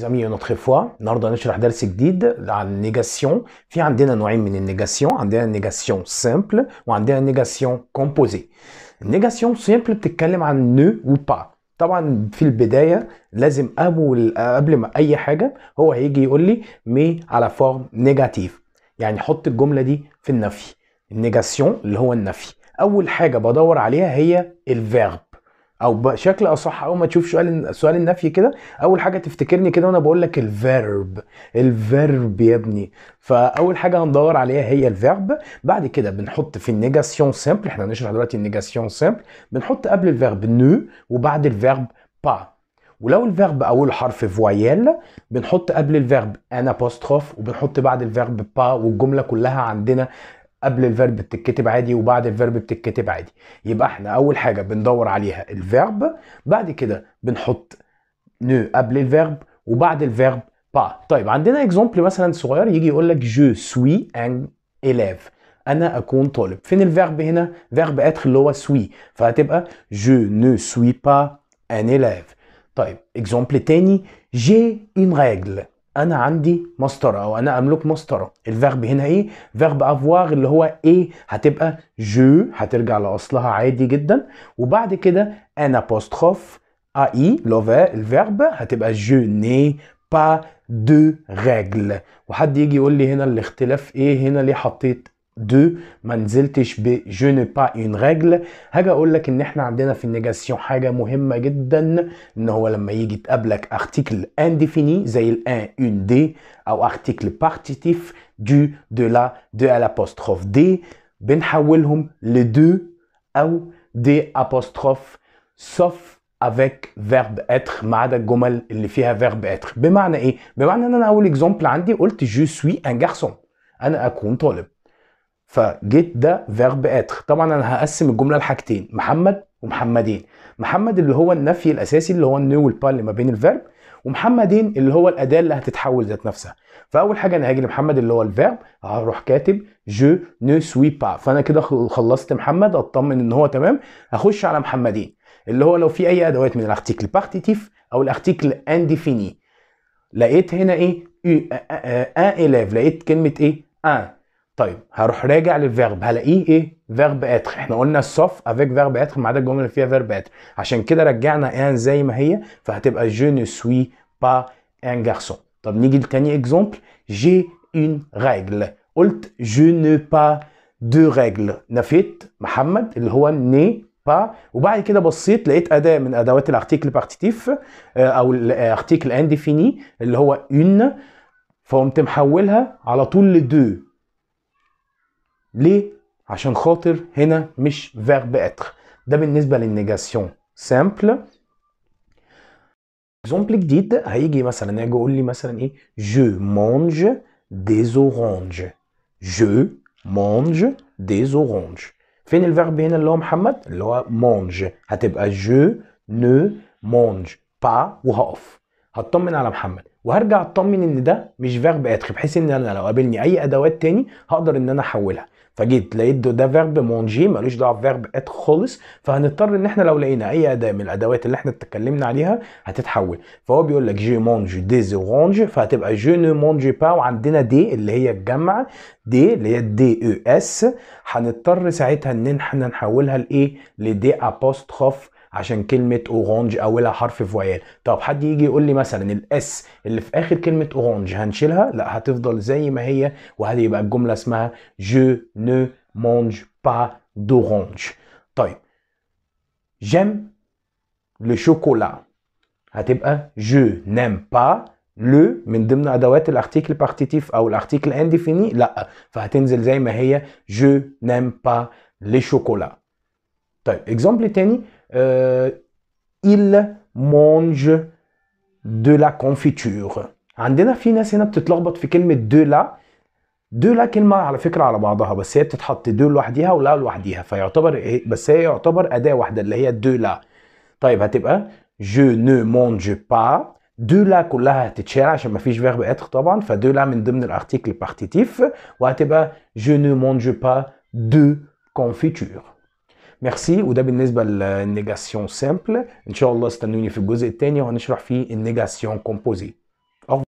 زميلي نوتخ فوا النهارده هنشرح درس جديد عن النيجاسيون. في عندنا نوعين من النيجاسيون، عندنا النيجاسيون سامبل وعندنا النيجاسيون كومبوزي. النيجاسيون سامبل بتتكلم عن نو و با. طبعا في البدايه لازم قبل ما اي حاجه هو هيجي يقول لي مي على فورم نيجاتيف، يعني حط الجمله دي في النفي. النيجاسيون اللي هو النفي، اول حاجه بدور عليها هي الفيرب، او بشكل اصح اول ما تشوف سؤال النفي كده اول حاجه تفتكرني كده وانا بقول لك الفيرب يا ابني. فاول حاجه هندور عليها هي الفيرب. بعد كده بنحط في النيجاسيون سامبل، احنا هنشرح دلوقتي النيجاسيون سامبل، بنحط قبل الفيرب نو وبعد الفيرب با. ولو الفيرب اول حرف فويال بنحط قبل الفيرب ان ابوستروف وبنحط بعد الفيرب با، والجمله كلها عندنا قبل الفيرب بتتكتب عادي وبعد الفيرب بتتكتب عادي. يبقى احنا اول حاجه بندور عليها الفيرب، بعد كده بنحط نو قبل الفيرب وبعد الفيرب با. طيب عندنا اكزامبل مثلا صغير يجي يقول لك جو سوي ان élève، انا اكون طالب. فين الفيرب هنا؟ فيرب اتر اللي هو سوي، فهتبقى جو نو سوي با ان élève. طيب اكزامبل تاني، جي اون ريغل، انا عندي مسطره او انا املك مسطره. الفيرب هنا ايه؟ فيرب افوار اللي هو ايه، هتبقى جو، هترجع لاصلها عادي جدا، وبعد كده ان ابوستروف اي لوفا الفيرب هتبقى جو ني با دو ريغل. وحد يجي يقول لي هنا الاختلاف ايه؟ هنا ليه حطيت دو ما نزلتش ب جو ني با اون ريغل؟ هاجي اقول لك ان احنا عندنا في النيجاسيون حاجه مهمه جدا، ان هو لما يجي تقابلك ارتيكل انديفيني زي الان اون دي او ارتيكل بارتيتيف دو دو لا دو الابوستروف دي، بنحولهم لدو او دي ابوستروف sauf avec verbe être، ما عدا الجمل اللي فيها verbe être. بمعنى ايه؟ بمعنى ان انا اول اكزامبل عندي قلت je suis un garçon، انا اكون طالب، فجيت ده verbe être. طبعا انا هقسم الجمله لحاجتين، محمد ومحمدين. محمد اللي هو النفي الاساسي اللي هو النو والبا اللي ما بين الفيرب، ومحمدين اللي هو الاداه اللي هتتحول ذات نفسها. فاول حاجه انا هاجي لمحمد اللي هو الفيرب، هروح كاتب جو نو سوي با، فانا كده خلصت محمد، اطمن ان هو تمام. هخش على محمدين اللي هو لو في اي ادوات من الارتيكل بارتيتيف او الارتيكل انديفيني. لقيت هنا ايه؟ ان élève، لقيت كلمه ايه؟ ان. طيب هروح راجع للفيرب، هلاقيه ايه؟ فيرب اتر. احنا قلنا صف افيك فيرب اتر ما عدا الجمله اللي فيها فيرب اتر، عشان كده رجعنا ان زي ما هي، فهتبقى جو نو سوي با ان جارسون. طب نيجي لتاني اكزامبل، جي اون ريغل، قلت جو نو با دو ريغل، نفيت محمد اللي هو ني با، وبعد كده بصيت لقيت اداه من ادوات الارتيكل بارتيتيف او الارتيكل انديفيني اللي هو اون، فقمت محولها على طول لدو. ليه؟ عشان خاطر هنا مش فيرب اتر. ده بالنسبه للنيجاسيون سامبل. اكزامبل جديد هيجي مثلا يجي يقول لي مثلا ايه؟ جو مانج ديز اورانج، جو مانج ديز اورانج. فين الفيرب هنا اللي هو محمد اللي هو مانج؟ هتبقى جو نو مانج با، وهقف هطمن على محمد وهرجع اطمن ان ده مش فيرب اتر، بحيث ان انا لو قابلني اي ادوات تاني هقدر ان انا احولها. فجيت لقيت ده فيرب مونجي ملوش دعوه بفيرب اتر خالص، فهنضطر ان احنا لو لقينا اي اداه من الادوات اللي احنا اتكلمنا عليها هتتحول. فهو بيقول لك جي مونج ديز اورانج، فهتبقى جو نو مونجي با، وعندنا دي اللي هي الجمع، دي اللي هي دي او اس، هنضطر ساعتها ان احنا نحولها لايه؟ لدي ابوستروف، عشان كلمة اورانج اولها حرف فويال. طب حد يجي يقول لي مثلا الاس اللي في اخر كلمة اورانج هنشيلها؟ لا، هتفضل زي ما هي، وهتبقى الجملة اسمها جو نو مانج با دورانج. طيب جيم لو شوكولا، هتبقى جو نيم با لو من ضمن ادوات الارتيكل بارتيتيف او الارتيكل انديفيني، لا، فهتنزل زي ما هي جو نيم با لي شوكولا. طيب اكزامبل تاني، il mange de la confiture. عندنا في ناس هنا بتتلخبط في كلمة دو لا. دو لا كلمة على فكرة على بعضها، بس هي بتتحط دو لوحديها ولا لوحديها، فيعتبر بس هي يعتبر أداة واحدة اللي هي دو لا. طيب هتبقى je ne mange pas، دو لا كلها هتتشال عشان مفيش فيرب اتر طبعا، فدو لا من ضمن الارتيكل بارتيتيف، وهتبقى je ne mange pas de confiture. ميرسي. وده بالنسبة للنيجاسيون سامبل. ان شاء الله استنوني في الجزء الثاني وهنشرح فيه النيجاسيون كومبوزي. Au revoir.